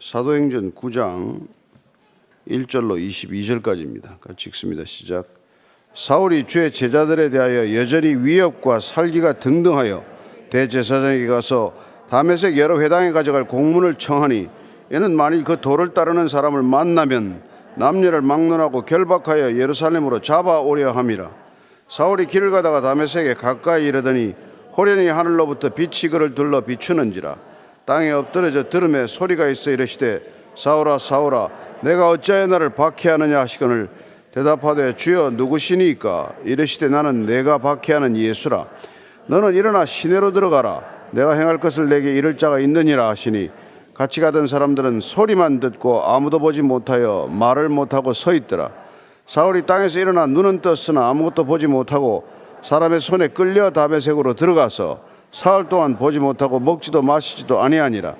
사도행전 9장 1절로 22절까지입니다. 같이 읽습니다. 시작. 사울이 주의 제자들에 대하여 여전히 위협과 살기가 등등하여 대제사장에게 가서 다메섹 여러 회당에 가져갈 공문을 청하니, 이는 만일 그 도를 따르는 사람을 만나면 남녀를 막론하고 결박하여 예루살렘으로 잡아오려 함이라. 사울이 길을 가다가 다메섹에 가까이 이르더니 호련히 하늘로부터 빛이 그를 둘러 비추는지라. 땅에 엎드려져 들음에 소리가 있어 이르시되, 사울아 사울아 내가 어찌하여 나를 박해하느냐 하시거늘, 대답하되 주여 누구시니까? 이르시되 나는 내가 박해하는 예수라. 너는 일어나 시내로 들어가라. 내가 행할 것을 내게 이를 자가 있느니라 하시니, 같이 가던 사람들은 소리만 듣고 아무도 보지 못하여 말을 못하고 서 있더라. 사울이 땅에서 일어나 눈은 떴으나 아무것도 보지 못하고 사람의 손에 끌려 다메섹으로 들어가서 사흘 동안 보지 못하고 먹지도 마시지도 아니하니라.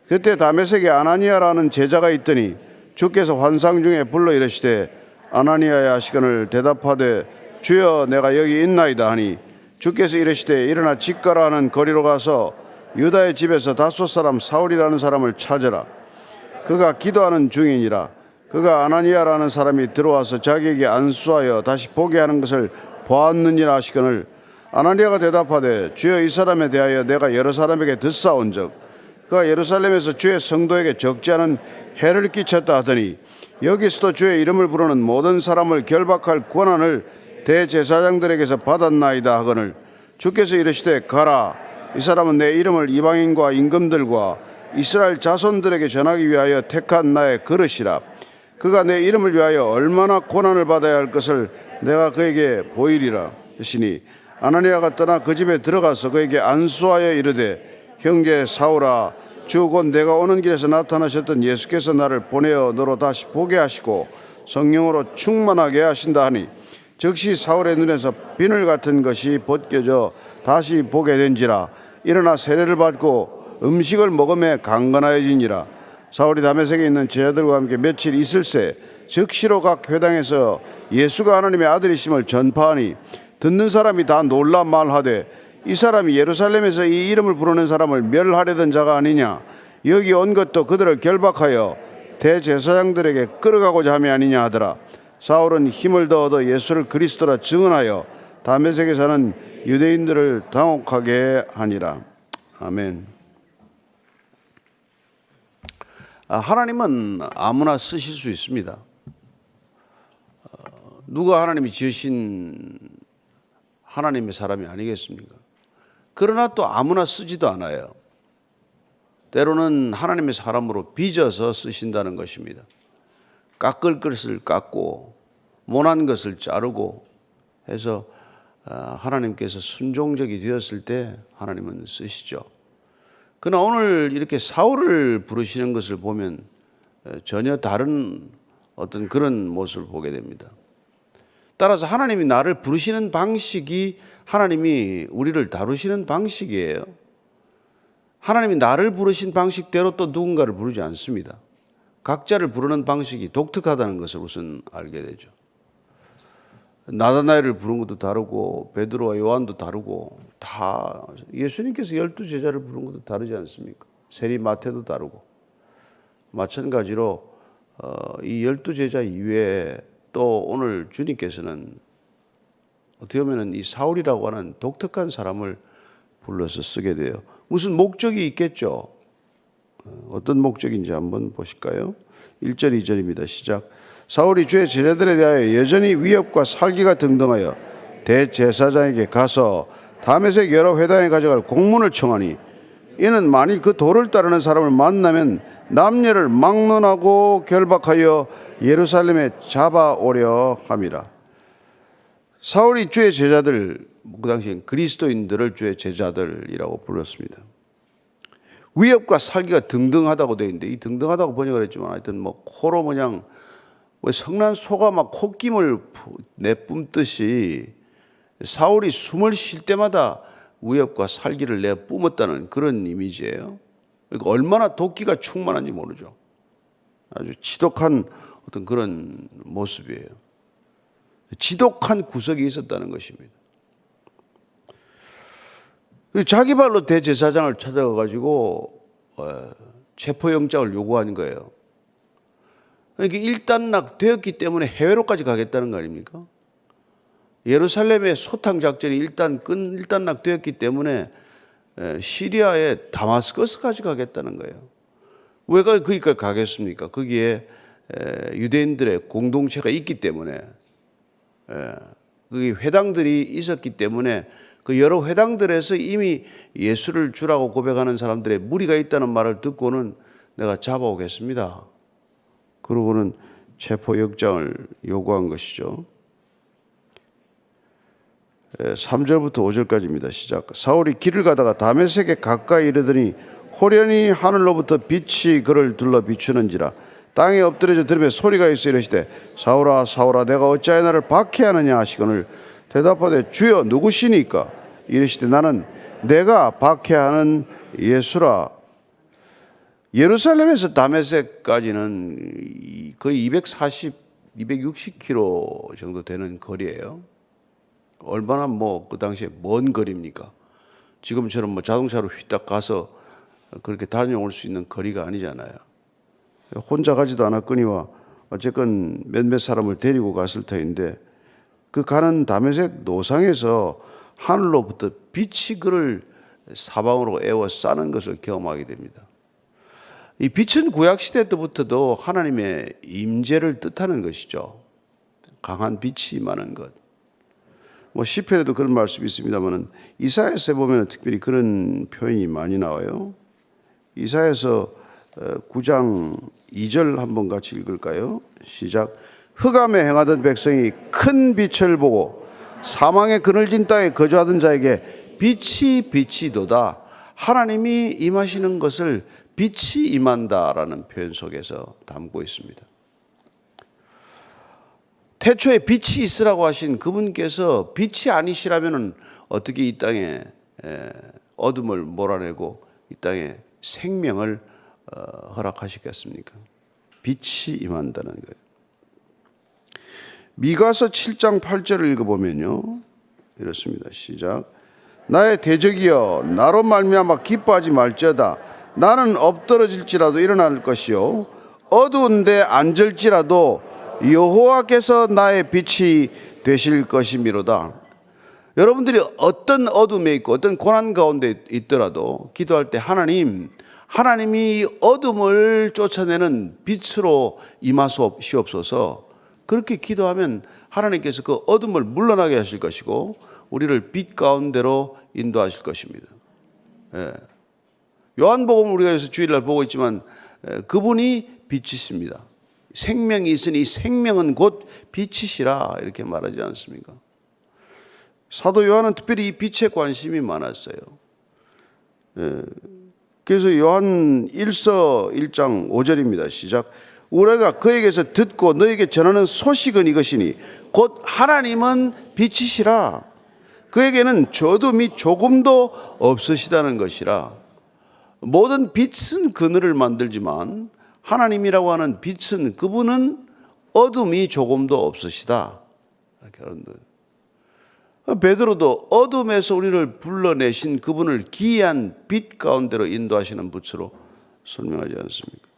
그때 다메섹에 아나니아라는 제자가 있더니 주께서 환상 중에 불러 이르시되, 아나니아야 하시거늘, 대답하되 주여 내가 여기 있나이다 하니, 주께서 이르시되 일어나 집가라 하는 거리로 가서 유다의 집에서 다소 사람 사울이라는 사람을 찾으라. 그가 기도하는 중이니라. 그가 아나니아라는 사람이 들어와서 자기에게 안수하여 다시 보게 하는 것을 보았느니라 하시거늘, 아나니아가 대답하되 주여 이 사람에 대하여 내가 여러 사람에게 듣사온즉 그가 예루살렘에서 주의 성도에게 적지 않은 해를 끼쳤다 하더니, 여기서도 주의 이름을 부르는 모든 사람을 결박할 권한을 대제사장들에게서 받았나이다 하거늘, 주께서 이르시되 가라. 이 사람은 내 이름을 이방인과 임금들과 이스라엘 자손들에게 전하기 위하여 택한 나의 그릇이라. 그가 내 이름을 위하여 얼마나 고난을 받아야 할 것을 내가 그에게 보이리라 하시니, 아나니아가 떠나 그 집에 들어가서 그에게 안수하여 이르되, 형제 사울아, 주 곧 내가 오는 길에서 나타나셨던 예수께서 나를 보내어 너로 다시 보게 하시고 성령으로 충만하게 하신다 하니, 즉시 사울의 눈에서 비늘 같은 것이 벗겨져 다시 보게 된지라. 일어나 세례를 받고 음식을 먹음에 강건하여지니라. 사울이 다메섹에 있는 제자들과 함께 며칠 있을새 즉시로 각 회당에서 예수가 하나님의 아들이심을 전파하니, 듣는 사람이 다 놀라 말하되, 이 사람이 예루살렘에서 이 이름을 부르는 사람을 멸하려던 자가 아니냐? 여기 온 것도 그들을 결박하여 대제사장들에게 끌어가고자 함이 아니냐 하더라. 사울은 힘을 더 얻어 예수를 그리스도라 증언하여 다메섹에 사는 유대인들을 당혹하게 하니라. 아멘. 하나님은 아무나 쓰실 수 있습니다. 누가 하나님이 지으신 하나님의 사람이 아니겠습니까? 그러나 또 아무나 쓰지도 않아요. 때로는 하나님의 사람으로 빚어서 쓰신다는 것입니다. 깎을 것을 깎고 모난 것을 자르고 해서 하나님께서 순종적이 되었을 때 하나님은 쓰시죠. 그러나 오늘 이렇게 사울을 부르시는 것을 보면 전혀 다른 어떤 그런 모습을 보게 됩니다. 따라서 하나님이 나를 부르시는 방식이 하나님이 우리를 다루시는 방식이에요. 하나님이 나를 부르신 방식대로 또 누군가를 부르지 않습니다. 각자를 부르는 방식이 독특하다는 것을 우선 알게 되죠. 나다나엘을 부른 것도 다르고 베드로와 요한도 다르고, 다 예수님께서 12제자를 부른 것도 다르지 않습니까? 세리 마태도 다르고. 마찬가지로 이 12제자 이외에 또 오늘 주님께서는 어떻게 보면 이 사울이라고 하는 독특한 사람을 불러서 쓰게 돼요. 무슨 목적이 있겠죠. 어떤 목적인지 한번 보실까요? 1절 2절입니다. 시작. 사울이 주의 제자들에 대하여 여전히 위협과 살기가 등등하여 대제사장에게 가서 다메섹 여러 회당에 가져갈 공문을 청하니, 이는 만일 그 도를 따르는 사람을 만나면 남녀를 막론하고 결박하여 예루살렘에 잡아오려 함이라. 사울이 주의 제자들, 그 당시엔 그리스도인들을 주의 제자들이라고 불렀습니다. 위협과 살기가 등등하다고 되어 있는데, 이 등등하다고 번역을 했지만 하여튼 코로 그냥 성난 소가 막 콧김을 내뿜듯이 사울이 숨을 쉴 때마다 위협과 살기를 내뿜었다는 그런 이미지예요. 그러니까 얼마나 도끼가 충만한지 모르죠. 아주 지독한 어떤 그런 모습이에요. 지독한 구석이 있었다는 것입니다. 자기 발로 대제사장을 찾아가가지고 체포영장을 요구한 거예요. 그러니까 일단락되었기 때문에 해외로까지 가겠다는 거 아닙니까? 예루살렘의 소탕 작전이 일단락되었기 때문에 시리아의 다마스커스까지 가겠다는 거예요. 왜 거기까지 가겠습니까? 거기에 유대인들의 공동체가 있기 때문에, 거기 회당들이 있었기 때문에 그 여러 회당들에서 이미 예수를 주라고 고백하는 사람들의 무리가 있다는 말을 듣고는 내가 잡아오겠습니다. 그러고는 체포영장을 요구한 것이죠. 3절부터 5절까지입니다. 시작. 사울이 길을 가다가 다메섹에 가까이 이르더니 호련히 하늘로부터 빛이 그를 둘러 비추는지라. 땅에 엎드려져 들으며 소리가 있어 이르시되 사울아 사울아 내가 어찌하여 나를 박해하느냐 하시거늘 대답하되 주여 누구시니까? 이르시되 나는 내가 박해하는 예수라. 예루살렘에서 다메섹까지는 거의 260km 정도 되는 거리예요. 얼마나 그 당시에 먼 거리입니까? 지금처럼 자동차로 휘딱 가서 그렇게 다녀올 수 있는 거리가 아니잖아요. 혼자 가지도 않았거니와 어쨌건 몇몇 사람을 데리고 갔을 터인데 그 가는 다메섹 노상에서 하늘로부터 빛이 그를 사방으로 에워싸는 것을 경험하게 됩니다. 이 빛은 구약시대 때부터도 하나님의 임재를 뜻하는 것이죠. 강한 빛이 임하는 것. 시편에도 그런 말씀이 있습니다만 이사야서에 보면 특별히 그런 표현이 많이 나와요. 이사야서 9장 2절 한번 같이 읽을까요? 시작. 흑암에 행하던 백성이 큰 빛을 보고 사망의 그늘진 땅에 거주하던 자에게 빛이 비치도다. 하나님이 임하시는 것을 빛이 임한다라는 표현 속에서 담고 있습니다. 태초에 빛이 있으라고 하신 그분께서 빛이 아니시라면 어떻게 이 땅에 어둠을 몰아내고 이 땅에 생명을 허락하시겠습니까? 빛이 임한다는 거예요. 미가서 7장 8절을 읽어보면요 이렇습니다. 시작. 나의 대적이여 나로 말미암아 기뻐하지 말지어다. 나는 엎드러질지라도 일어날 것이요 어두운데 앉을지라도 여호와께서 나의 빛이 되실 것이미로다. 여러분들이 어떤 어둠에 있고 어떤 고난 가운데 있더라도 기도할 때 하나님이 어둠을 쫓아내는 빛으로 임하시옵소서. 그렇게 기도하면 하나님께서 그 어둠을 물러나게 하실 것이고 우리를 빛 가운데로 인도하실 것입니다. 요한복음 우리가 여기서 주일날 보고 있지만 그분이 빛이십니다. 생명이 있으니 생명은 곧 빛이시라 이렇게 말하지 않습니까? 사도 요한은 특별히 이 빛에 관심이 많았어요. 그래서 요한 1서 1장 5절입니다. 시작. 우리가 그에게서 듣고 너에게 전하는 소식은 이것이니 곧 하나님은 빛이시라. 그에게는 어둠이 조금도 없으시다는 것이라. 모든 빛은 그늘을 만들지만 하나님이라고 하는 빛은 그분은 어둠이 조금도 없으시다. 이렇게 하는 거예요. 베드로도 어둠에서 우리를 불러내신 그분을 기이한 빛 가운데로 인도하시는 빛으로 설명하지 않습니까?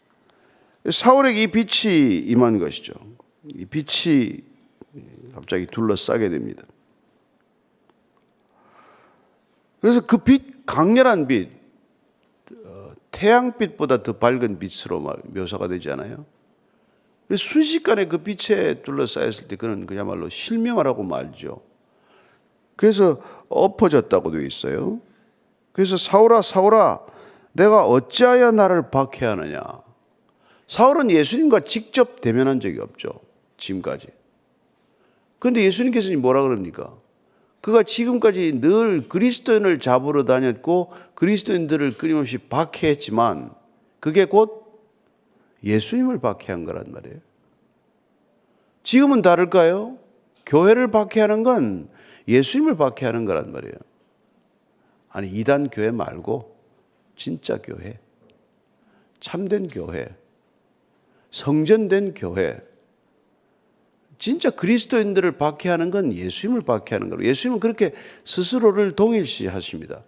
사울에게 이 빛이 임한 것이죠. 이 빛이 갑자기 둘러싸게 됩니다. 그래서 그 빛, 강렬한 빛, 태양빛보다 더 밝은 빛으로 묘사가 되지 않아요? 순식간에 그 빛에 둘러싸였을 때 그는 그야말로 실명하라고 말죠. 그래서 엎어졌다고 되어 있어요. 그래서 사울아 사울아 내가 어찌하여 나를 박해하느냐. 사울은 예수님과 직접 대면한 적이 없죠. 지금까지. 그런데 예수님께서는 뭐라 그럽니까? 그가 지금까지 늘 그리스도인을 잡으러 다녔고 그리스도인들을 끊임없이 박해했지만 그게 곧 예수님을 박해한 거란 말이에요. 지금은 다를까요? 교회를 박해하는 건 예수님을 박해하는 거란 말이에요. 아니 이단 교회 말고 진짜 교회, 참된 교회, 성전된 교회, 진짜 그리스도인들을 박해하는 건 예수님을 박해하는 거로. 예수님은 그렇게 스스로를 동일시하십니다.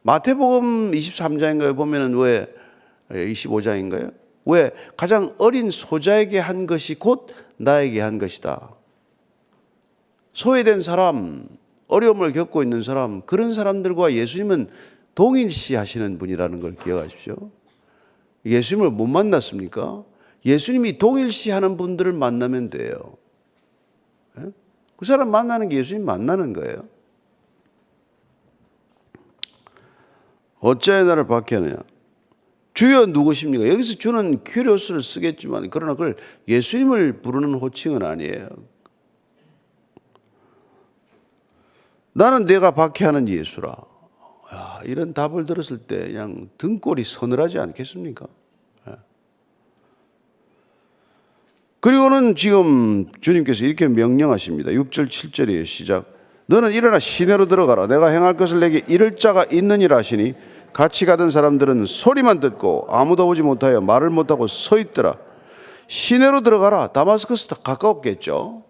마태복음 23장인가에 보면은 왜 25장인가요? 왜? 가장 어린 소자에게 한 것이 곧 나에게 한 것이다. 소외된 사람, 어려움을 겪고 있는 사람, 그런 사람들과 예수님은 동일시 하시는 분이라는 걸 기억하십시오. 예수님을 못 만났습니까? 예수님이 동일시 하는 분들을 만나면 돼요. 그 사람 만나는 게 예수님 만나는 거예요. 어찌하여 나를 박해하느냐? 주여 누구십니까? 여기서 주는 큐리오스를 쓰겠지만 그러나 그걸 예수님을 부르는 호칭은 아니에요. 나는 내가 박해하는 예수라. 야, 이런 답을 들었을 때 그냥 등골이 서늘하지 않겠습니까? 그리고는 지금 주님께서 이렇게 명령하십니다. 6절 7절이에요. 시작. 너는 일어나 시내로 들어가라. 내가 행할 것을 내게 이를 자가 있느니라 하시니 같이 가던 사람들은 소리만 듣고 아무도 오지 못하여 말을 못하고 서 있더라. 시내로 들어가라. 다마스커스 가까웠겠죠.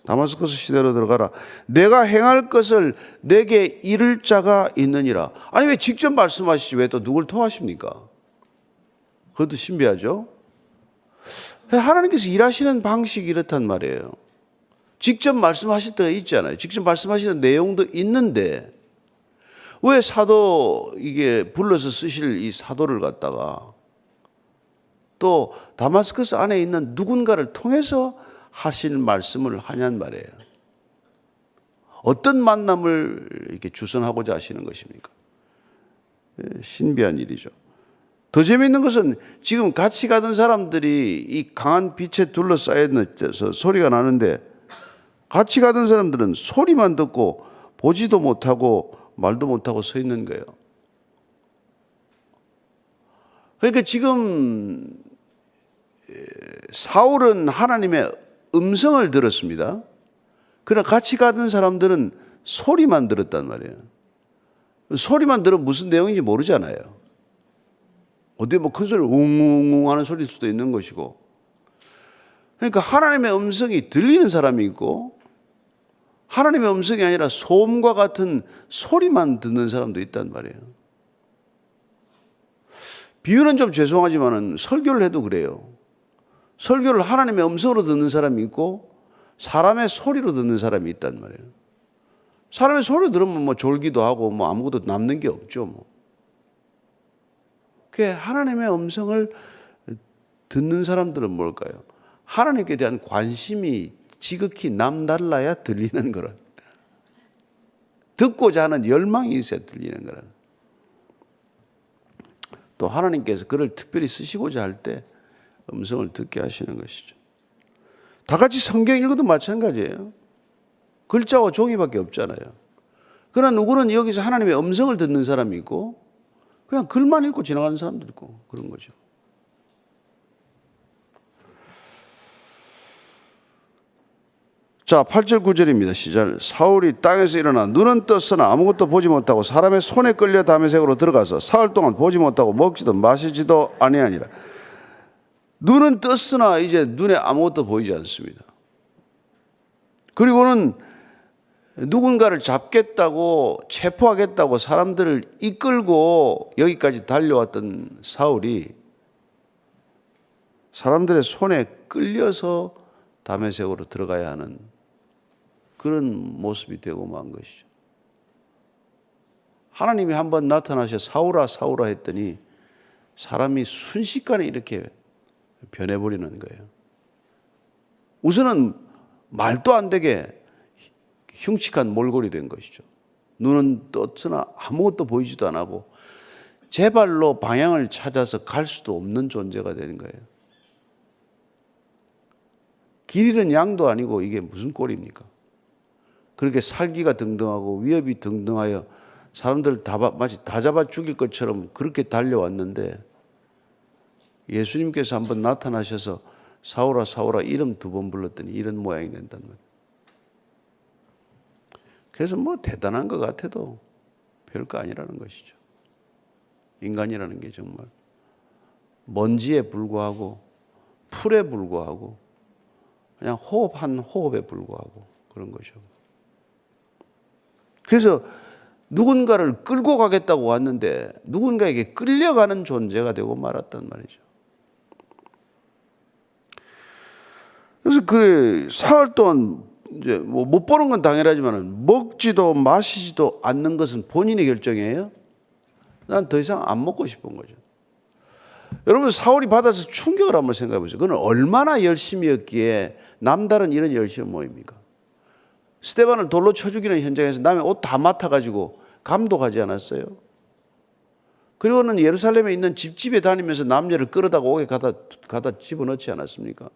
다마스커스 시내로 들어가라. 내가 행할 것을 내게 이를 자가 있느니라. 아니 왜 직접 말씀하시지 왜 또 누굴 통하십니까? 그것도 신비하죠. 하나님께서 일하시는 방식이 이렇단 말이에요. 직접 말씀하실 때가 있잖아요. 직접 말씀하시는 내용도 있는데 왜 사도 이게 불러서 쓰실 이 사도를 갖다가 또 다마스커스 안에 있는 누군가를 통해서 하실 말씀을 하냔 말이에요. 어떤 만남을 이렇게 주선하고자 하시는 것입니까? 신비한 일이죠. 더 재미있는 것은 지금 같이 가던 사람들이 이 강한 빛에 둘러싸여서 소리가 나는데 같이 가던 사람들은 소리만 듣고 보지도 못하고 말도 못하고 서 있는 거예요. 그러니까 지금 사울은 하나님의 음성을 들었습니다. 그러나 같이 가던 사람들은 소리만 들었단 말이에요. 소리만 들으면 무슨 내용인지 모르잖아요. 어디 뭐 큰 소리 웅웅웅 하는 소리일 수도 있는 것이고. 그러니까 하나님의 음성이 들리는 사람이 있고 하나님의 음성이 아니라 소음과 같은 소리만 듣는 사람도 있단 말이에요. 비유는 좀 죄송하지만 설교를 해도 그래요. 설교를 하나님의 음성으로 듣는 사람이 있고 사람의 소리로 듣는 사람이 있단 말이에요. 사람의 소리로 들으면 뭐 졸기도 하고 뭐 아무것도 남는 게 없죠. 뭐. 하나님의 음성을 듣는 사람들은 뭘까요? 하나님께 대한 관심이 지극히 남달라야 들리는 거라. 듣고자 하는 열망이 있어야 들리는 거라. 또 하나님께서 그를 특별히 쓰시고자 할 때 음성을 듣게 하시는 것이죠. 다 같이 성경 읽어도 마찬가지예요. 글자와 종이밖에 없잖아요. 그러나 누구는 여기서 하나님의 음성을 듣는 사람이 있고 그냥 글만 읽고 지나가는 사람도 있고 그런 거죠. 자, 8절 9절입니다. 시작. 사울이 땅에서 일어나 눈은 떴으나 아무것도 보지 못하고 사람의 손에 끌려 다메섹으로 들어가서 사흘 동안 보지 못하고 먹지도 마시지도 아니하니라. 눈은 떴으나 이제 눈에 아무것도 보이지 않습니다. 그리고는 누군가를 잡겠다고 체포하겠다고 사람들을 이끌고 여기까지 달려왔던 사울이 사람들의 손에 끌려서 다메섹으로 들어가야 하는 그런 모습이 되고 만 것이죠. 하나님이 한번 나타나셔 사울아 사울아 했더니 사람이 순식간에 이렇게 변해버리는 거예요. 우선은 말도 안 되게 흉측한 몰골이 된 것이죠. 눈은 떴으나 아무것도 보이지도 않고 제 발로 방향을 찾아서 갈 수도 없는 존재가 되는 거예요. 길 잃은 양도 아니고 이게 무슨 꼴입니까? 그렇게 살기가 등등하고 위협이 등등하여 사람들 마치 다 잡아 죽일 것처럼 그렇게 달려왔는데 예수님께서 한번 나타나셔서 사울아 사울아 이름 2번 불렀더니 이런 모양이 된단 말이에요. 그래서 뭐 대단한 것 같아도 별거 아니라는 것이죠. 인간이라는 게 정말 먼지에 불과하고 풀에 불과하고 그냥 호흡 한 호흡에 불과하고 그런 거죠. 그래서 누군가를 끌고 가겠다고 왔는데 누군가에게 끌려가는 존재가 되고 말았단 말이죠. 그래서 그 사흘 동안 이제 뭐 못 보는 건 당연하지만 먹지도 마시지도 않는 것은 본인의 결정이에요. 난 더 이상 안 먹고 싶은 거죠. 여러분, 사울이 받아서 충격을 한번 생각해 보세요. 그는 얼마나 열심이었기에 남다른 이런 열심이 모입니까? 스데반을 돌로 쳐 죽이는 현장에서 남의 옷 다 맡아가지고 감독하지 않았어요? 그리고는 예루살렘에 있는 집집에 다니면서 남녀를 끌어다가 옥에 가다 집어넣지 않았습니까?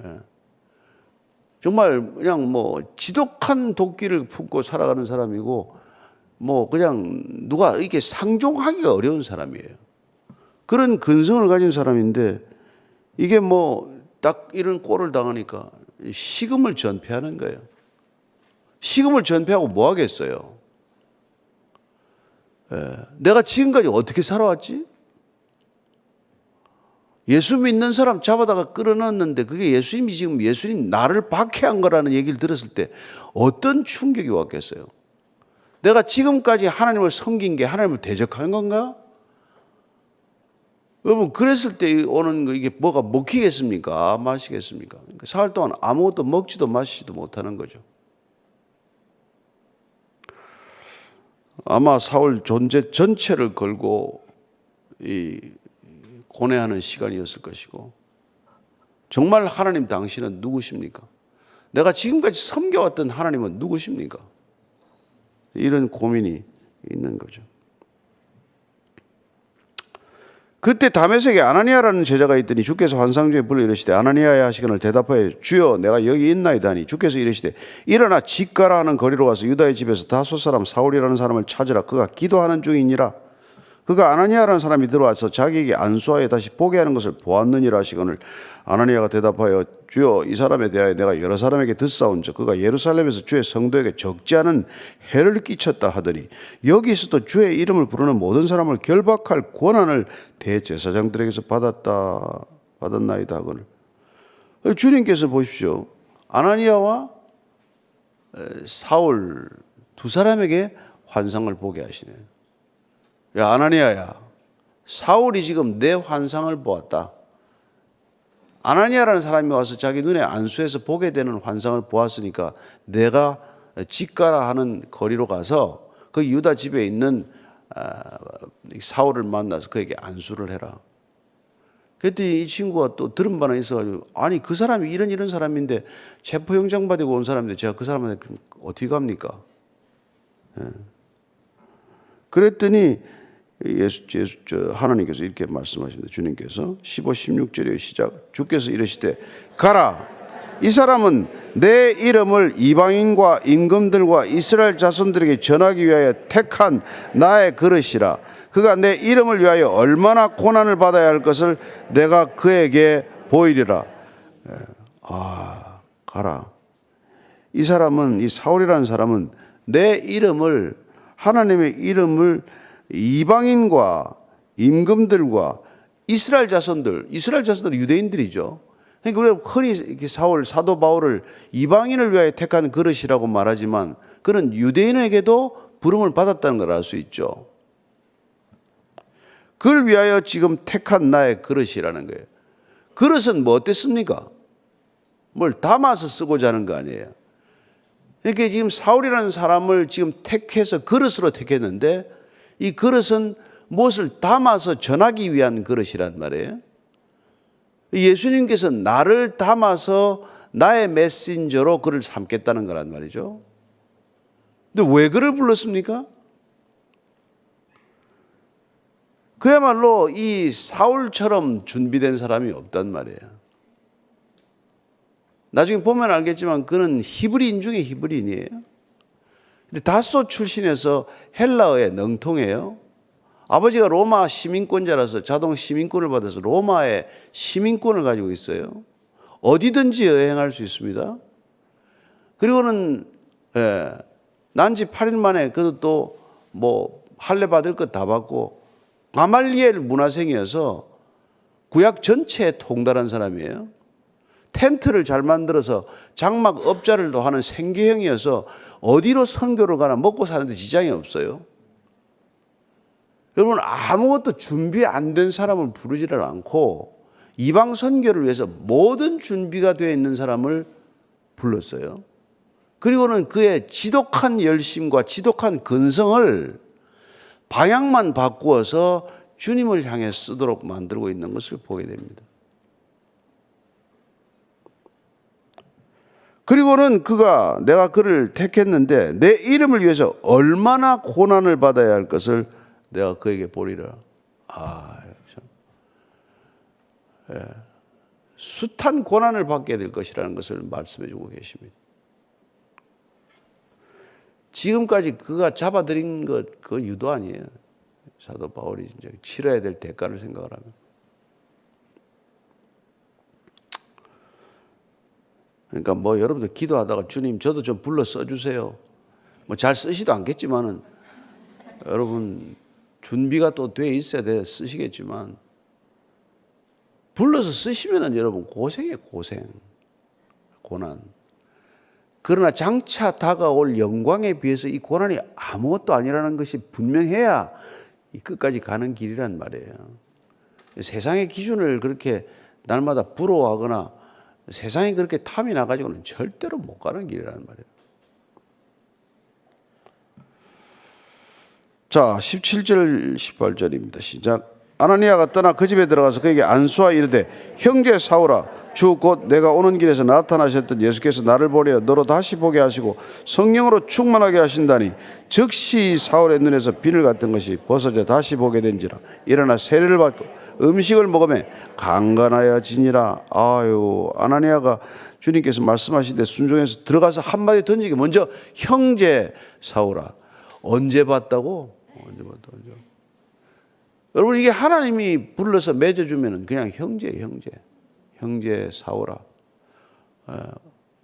예. 정말 그냥 뭐 지독한 도끼를 품고 살아가는 사람이고 뭐 그냥 누가 이게 상종하기가 어려운 사람이에요. 그런 근성을 가진 사람인데 이게 뭐 딱 이런 꼴을 당하니까 식음을 전폐하는 거예요. 식음을 전폐하고 뭐 하겠어요? 내가 지금까지 어떻게 살아왔지? 예수 믿는 사람 잡아다가 끌어넣었는데 그게 예수님이 지금 예수님 나를 박해한 거라는 얘기를 들었을 때 어떤 충격이 왔겠어요? 내가 지금까지 하나님을 섬긴 게 하나님을 대적한 건가? 여러분, 그랬을 때 오는 거 이게 뭐가 먹히겠습니까? 마시겠습니까? 그러니까 사흘 동안 아무것도 먹지도 마시지도 못하는 거죠. 아마 사울 존재 전체를 걸고 고뇌하는 시간이었을 것이고, 정말 하나님 당신은 누구십니까? 내가 지금까지 섬겨왔던 하나님은 누구십니까? 이런 고민이 있는 거죠. 그때 다메섹에 아나니아라는 제자가 있더니 주께서 환상 중에 불러 이르시되 아나니아야 하시거늘 대답하여 주여 내가 여기 있나이다 하니 주께서 이르시되 일어나 집가라 하는 거리로 와서 유다의 집에서 다소 사람 사울이라는 사람을 찾으라. 그가 기도하는 중이니라. 그가 아나니아라는 사람이 들어와서 자기에게 안수하여 다시 보게 하는 것을 보았느니라 하시거늘 아나니아가 대답하여 주여 이 사람에 대하여 내가 여러 사람에게 듣사온즉 그가 예루살렘에서 주의 성도에게 적지 않은 해를 끼쳤다 하더니 여기서도 주의 이름을 부르는 모든 사람을 결박할 권한을 대제사장들에게서 받았나이다 하거늘. 주님께서 보십시오. 아나니아와 사울 두 사람에게 환상을 보게 하시네요. 야, 아나니아야, 사울이 지금 내 환상을 보았다. 아나니아라는 사람이 와서 자기 눈에 안수해서 보게 되는 환상을 보았으니까 내가 집가라 하는 거리로 가서 그 유다 집에 있는 사울을 만나서 그에게 안수를 해라. 그랬더니 이 친구가 또 들은 바는 있어가지고 아니 그 사람이 이런 사람인데 체포영장 받고 온 사람인데 제가 그 사람한테 어떻게 갑니까? 그랬더니 하나님께서 이렇게 말씀하십니다. 주님께서 15, 16절의 시작. 주께서 이르시되 가라. 이 사람은 내 이름을 이방인과 임금들과 이스라엘 자손들에게 전하기 위하여 택한 나의 그릇이라. 그가 내 이름을 위하여 얼마나 고난을 받아야 할 것을 내가 그에게 보이리라. 가라. 이 사람은, 이 사울이라는 사람은 내 이름을, 하나님의 이름을 이방인과 임금들과 이스라엘 자손들은 유대인들이죠. 그러니까 우리가 흔히 이렇게 사도 바울을 이방인을 위하여 택한 그릇이라고 말하지만 그는 유대인에게도 부름을 받았다는 걸 알 수 있죠. 그걸 위하여 지금 택한 나의 그릇이라는 거예요. 그릇은 뭐 어땠습니까? 뭘 담아서 쓰고자 하는 거 아니에요. 그러니까 지금 사울이라는 사람을 지금 택해서 그릇으로 택했는데 이 그릇은 무엇을 담아서 전하기 위한 그릇이란 말이에요. 예수님께서 나를 담아서 나의 메신저로 그를 삼겠다는 거란 말이죠. 근데 왜 그를 불렀습니까? 그야말로 이 사울처럼 준비된 사람이 없단 말이에요. 나중에 보면 알겠지만 그는 히브리인 중에 히브리인이에요. 근데 다소 출신에서 헬라어에 능통해요. 아버지가 로마 시민권자라서 자동 시민권을 받아서 로마의 시민권을 가지고 있어요. 어디든지 여행할 수 있습니다. 그리고는 난지 8일 만에 그도 또 뭐 할례 받을 것 다 받고 가말리엘 문화생이어서 구약 전체에 통달한 사람이에요. 텐트를 잘 만들어서 장막 업자를도 하는 생계형이어서 어디로 선교를 가나 먹고 사는데 지장이 없어요. 여러분, 아무것도 준비 안 된 사람을 부르지를 않고 이방 선교를 위해서 모든 준비가 되어 있는 사람을 불렀어요. 그리고는 그의 지독한 열심과 지독한 근성을 방향만 바꾸어서 주님을 향해 쓰도록 만들고 있는 것을 보게 됩니다. 그리고는 내가 그를 택했는데 내 이름을 위해서 얼마나 고난을 받아야 할 것을 내가 그에게 보리라. 숱한 고난을 받게 될 것이라는 것을 말씀해 주고 계십니다. 지금까지 그가 잡아들인 것, 그건 유도 아니에요. 사도 바울이 진짜 치러야 될 대가를 생각을 하면. 그러니까 여러분들 기도하다가 주님 저도 좀 불러 써주세요. 잘 쓰시도 않겠지만은 여러분 준비가 또 돼 있어야 돼 쓰시겠지만 불러서 쓰시면은 여러분 고생이에요, 고난. 그러나 장차 다가올 영광에 비해서 이 고난이 아무것도 아니라는 것이 분명해야 이 끝까지 가는 길이란 말이에요. 세상의 기준을 그렇게 날마다 부러워하거나 세상이 그렇게 탐이 나가지고는 절대로 못 가는 길이란 말이에요. 자, 17절 18절입니다. 시작. 아나니아가 떠나 그 집에 들어가서 그에게 안수하여 이르되 형제 사울아, 주 곧 내가 오는 길에서 나타나셨던 예수께서 나를 보려 너로 다시 보게 하시고 성령으로 충만하게 하신다니 즉시 사울의 눈에서 비늘 같은 것이 벗어져 다시 보게 된지라. 일어나 세례를 받고 음식을 먹으며 강건하여지니라. 아나니아가 주님께서 말씀하시되 순종해서 들어가서 한마디 던지게 먼저 형제 사울아. 언제 봤다고? 언제. 여러분, 이게 하나님이 불러서 맺어주면 그냥 형제 사울아.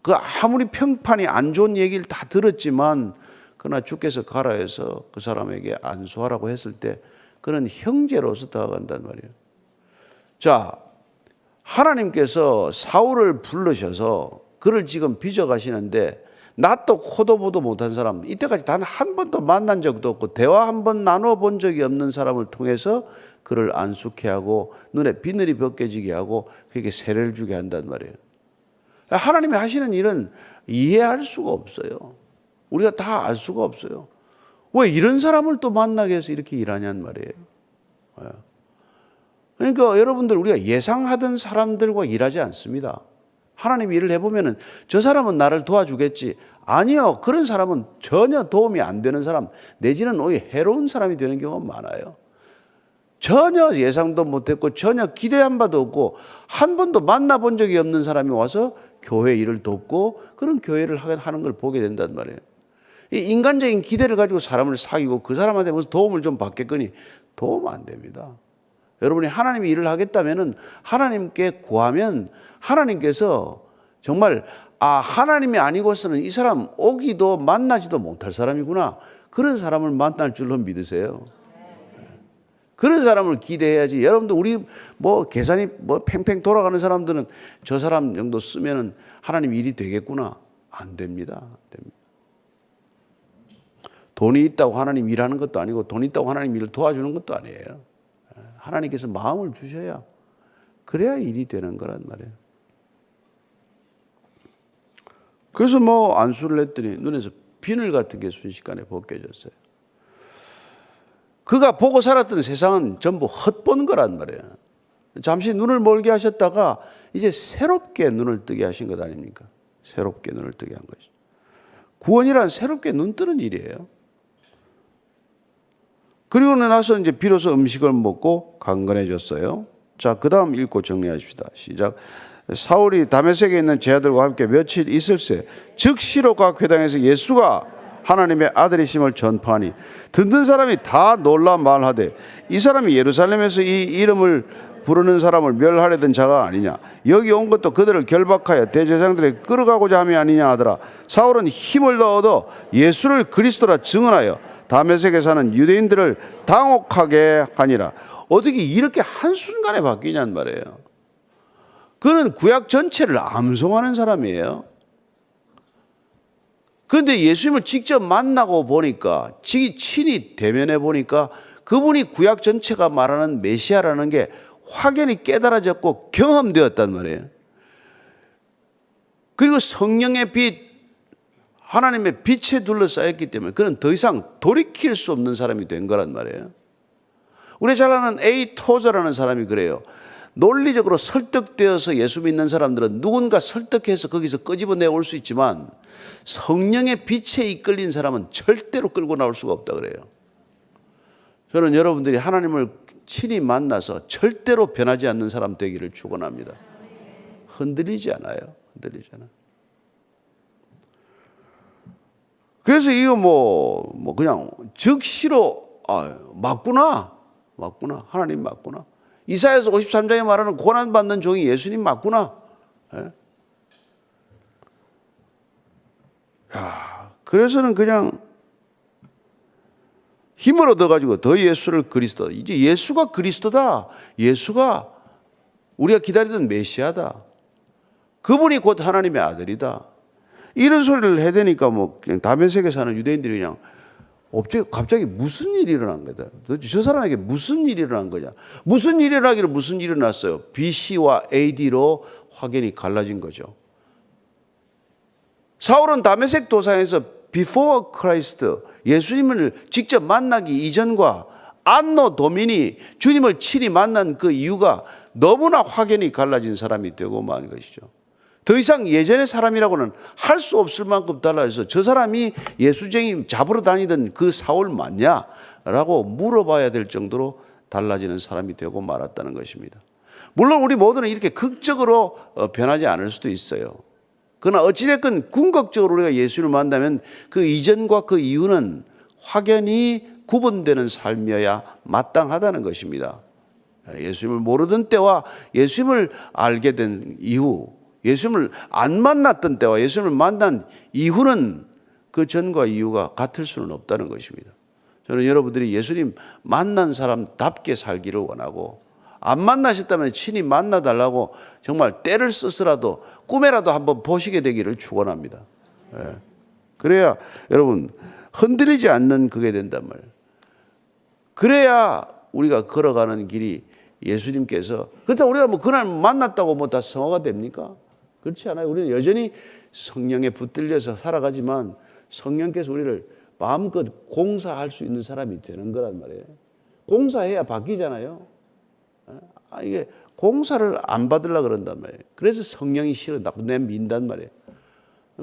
그 아무리 평판이 안 좋은 얘기를 다 들었지만 그러나 주께서 가라 해서 그 사람에게 안수하라고 했을 때 그는 형제로서 다가간단 말이에요. 자, 하나님께서 사울을 부르셔서 그를 지금 빚어가시는데 낯도 코도 보도 못한 사람, 이때까지 단 한 번도 만난 적도 없고 대화 한 번 나눠본 적이 없는 사람을 통해서 그를 안수케 하고 눈에 비늘이 벗겨지게 하고 그에게 세례를 주게 한단 말이에요. 하나님이 하시는 일은 이해할 수가 없어요. 우리가 다 알 수가 없어요. 왜 이런 사람을 또 만나게 해서 이렇게 일하냔 말이에요. 그러니까 여러분들, 우리가 예상하던 사람들과 일하지 않습니다. 하나님이 일을 해보면은 저 사람은 나를 도와주겠지. 아니요. 그런 사람은 전혀 도움이 안 되는 사람, 내지는 오히려 해로운 사람이 되는 경우가 많아요. 전혀 예상도 못했고 전혀 기대한 바도 없고 한 번도 만나본 적이 없는 사람이 와서 교회 일을 돕고 그런 교회를 하는 걸 보게 된단 말이에요. 이 인간적인 기대를 가지고 사람을 사귀고 그 사람한테 무슨 도움을 좀 받겠거니 도움 안 됩니다. 여러분이 하나님이 일을 하겠다면은 하나님께 구하면 하나님께서 정말 하나님이 아니고서는 이 사람 오기도 만나지도 못할 사람이구나. 그런 사람을 만날 줄로 믿으세요. 그런 사람을 기대해야지. 여러분들, 우리 계산이 팽팽 돌아가는 사람들은 저 사람 정도 쓰면은 하나님 일이 되겠구나. 안 됩니다. 돈이 있다고 하나님 일하는 것도 아니고 돈 있다고 하나님 일을 도와주는 것도 아니에요. 하나님께서 마음을 주셔야 그래야 일이 되는 거란 말이에요. 그래서 안수를 했더니 눈에서 비늘 같은 게 순식간에 벗겨졌어요. 그가 보고 살았던 세상은 전부 헛본 거란 말이에요. 잠시 눈을 멀게 하셨다가 이제 새롭게 눈을 뜨게 하신 것 아닙니까? 새롭게 눈을 뜨게 한 것이죠. 구원이란 새롭게 눈 뜨는 일이에요. 그리고 나서 이제 비로소 음식을 먹고 강건해졌어요. 자, 그 다음 읽고 정리하십시다. 시작. 사울이 다메섹에 있는 제자들과 함께 며칠 있을새 즉시로 각 회당에서 예수가 하나님의 아들이심을 전파하니 듣는 사람이 다 놀라 말하되 이 사람이 예루살렘에서 이 이름을 부르는 사람을 멸하려던 자가 아니냐. 여기 온 것도 그들을 결박하여 대제사장들에게 끌어가고자 함이 아니냐 하더라. 사울은 힘을 더 얻어 예수를 그리스도라 증언하여 다메섹에 사는 유대인들을 당혹하게 하니라. 어떻게 이렇게 한순간에 바뀌냔 말이에요. 그는 구약 전체를 암송하는 사람이에요. 그런데 예수님을 직접 만나고 보니까, 친히 대면해 보니까 그분이 구약 전체가 말하는 메시아라는 게 확연히 깨달아졌고 경험되었단 말이에요. 그리고 성령의 빛, 하나님의 빛에 둘러싸였기 때문에 그는 더 이상 돌이킬 수 없는 사람이 된 거란 말이에요. 우리 잘 아는 A. 토저라는 사람이 그래요. 논리적으로 설득되어서 예수 믿는 사람들은 누군가 설득해서 거기서 끄집어내 올 수 있지만 성령의 빛에 이끌린 사람은 절대로 끌고 나올 수가 없다 그래요. 저는 여러분들이 하나님을 친히 만나서 절대로 변하지 않는 사람 되기를 축원합니다. 흔들리지 않아요. 흔들리지 않아요. 그래서 이거 그냥 즉시로 맞구나. 하나님 맞구나. 이사야서 53장에 말하는 고난받는 종이 예수님 맞구나. 예? 그래서는 그냥 힘을 얻어가지고 더 예수를 그리스도, 이제 예수가 그리스도다. 예수가 우리가 기다리던 메시아다. 그분이 곧 하나님의 아들이다. 이런 소리를 해대니까 그냥 다메섹에 사는 유대인들이 그냥 갑자기 무슨 일이 일어난 거다. 도대체 저 사람에게 무슨 일이 일어난 거냐. 무슨 일이 일어나기를 무슨 일이 일어났어요. BC와 AD로 확연히 갈라진 거죠. 사울은 다메섹 도상에서 Before Christ, 예수님을 직접 만나기 이전과 안노 도미니, 주님을 친히 만난 그 이유가 너무나 확연히 갈라진 사람이 되고 만 것이죠. 더 이상 예전의 사람이라고는 할 수 없을 만큼 달라져서 저 사람이 예수쟁이 잡으러 다니던 그 사울 맞냐라고 물어봐야 될 정도로 달라지는 사람이 되고 말았다는 것입니다. 물론 우리 모두는 이렇게 극적으로 변하지 않을 수도 있어요. 그러나 어찌됐건 궁극적으로 우리가 예수를 만나면 그 이전과 그 이후는 확연히 구분되는 삶이어야 마땅하다는 것입니다. 예수님을 모르던 때와 예수님을 알게 된 이후, 예수님을 안 만났던 때와 예수님을 만난 이후는 그 전과 이후가 같을 수는 없다는 것입니다. 저는 여러분들이 예수님 만난 사람답게 살기를 원하고, 안 만나셨다면 친히 만나달라고 정말 때를 써서라도 꿈에라도 한번 보시게 되기를 축원합니다. 그래야 여러분 흔들리지 않는 그게 된단 말이에요. 그래야 우리가 걸어가는 길이 예수님께서, 그렇다고 우리가 그날 만났다고 다 성화가 됩니까? 그렇지 않아요. 우리는 여전히 성령에 붙들려서 살아가지만 성령께서 우리를 마음껏 공사할 수 있는 사람이 되는 거란 말이에요. 공사해야 바뀌잖아요. 이게 공사를 안 받으려고 그런단 말이에요. 그래서 성령이 싫어 내민단 말이에요.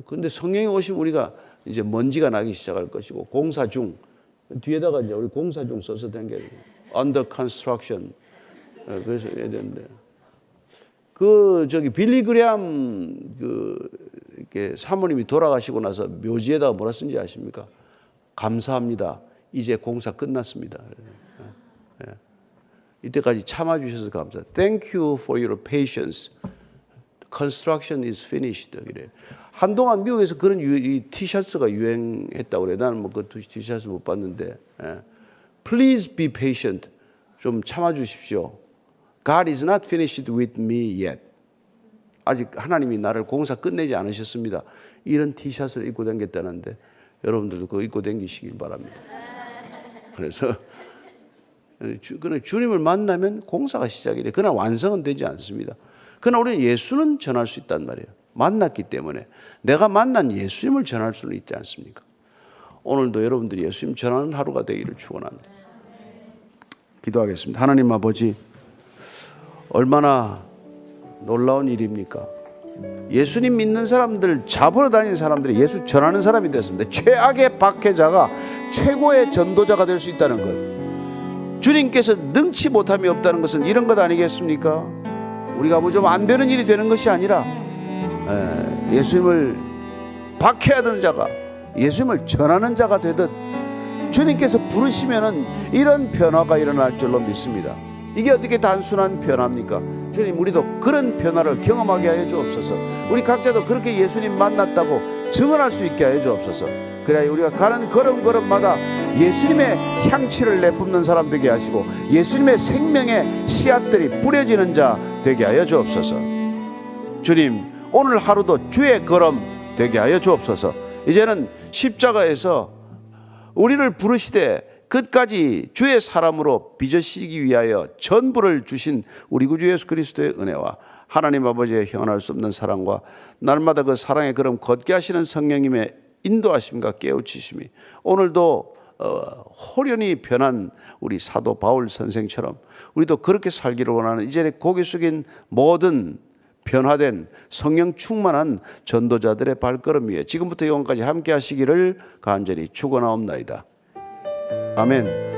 그런데 성령이 오시면 우리가 이제 먼지가 나기 시작할 것이고, 공사 중, 뒤에다가 이제 우리 공사 중 써서 된 게 under construction. 그래서 해야 되는데, 빌리 그레암 이렇게 사모님이 돌아가시고 나서 묘지에다가 뭐라 쓴지 아십니까? 감사합니다. 이제 공사 끝났습니다. 이때까지 참아주셔서 감사합니다. Thank you for your patience. Construction is finished. 그래. 한동안 미국에서 그런 티셔츠가 유행했다고 그래. 나는 그 티셔츠 못 봤는데. Please be patient. 좀 참아주십시오. God is not finished with me yet. 아직 하나님이 나를 공사 끝내지 않으셨습니다. 이런 티셔츠를 입고 다녔다는데 여러분들도 그거 입고 다니시길 바랍니다. 그래서 주님을 만나면 공사가 시작이 돼. 그러나 완성은 되지 않습니다. 그러나 우리는 예수는 전할 수 있단 말이에요. 만났기 때문에 내가 만난 예수님을 전할 수는 있지 않습니까? 오늘도 여러분들이 예수님 전하는 하루가 되기를 축원합니다. 기도하겠습니다. 하나님 아버지, 얼마나 놀라운 일입니까? 예수님 믿는 사람들, 잡으러 다니는 사람들이 예수 전하는 사람이 됐습니다. 최악의 박해자가 최고의 전도자가 될 수 있다는 것. 주님께서 능치 못함이 없다는 것은 이런 것 아니겠습니까? 우리가 좀 안 되는 일이 되는 것이 아니라 예수님을 박해하던 자가 예수님을 전하는 자가 되듯 주님께서 부르시면은 이런 변화가 일어날 줄로 믿습니다. 이게 어떻게 단순한 변화입니까? 주님, 우리도 그런 변화를 경험하게 하여 주옵소서. 우리 각자도 그렇게 예수님 만났다고 증언할 수 있게 하여 주옵소서. 그래야 우리가 가는 걸음걸음마다 예수님의 향취를 내뿜는 사람 되게 하시고 예수님의 생명의 씨앗들이 뿌려지는 자 되게 하여 주옵소서. 주님, 오늘 하루도 주의 걸음 되게 하여 주옵소서. 이제는 십자가에서 우리를 부르시되 끝까지 주의 사람으로 빚으시기 위하여 전부를 주신 우리 구주 예수 그리스도의 은혜와 하나님 아버지의 형언할 수 없는 사랑과 날마다 그 사랑의 걸음 걷게 하시는 성령님의 인도하심과 깨우치심이 오늘도 호련히 변한 우리 사도 바울 선생처럼 우리도 그렇게 살기를 원하는 이제 고개 숙인 모든 변화된 성령 충만한 전도자들의 발걸음 위에 지금부터 영원까지 함께 하시기를 간절히 축원하옵나이다. 아멘.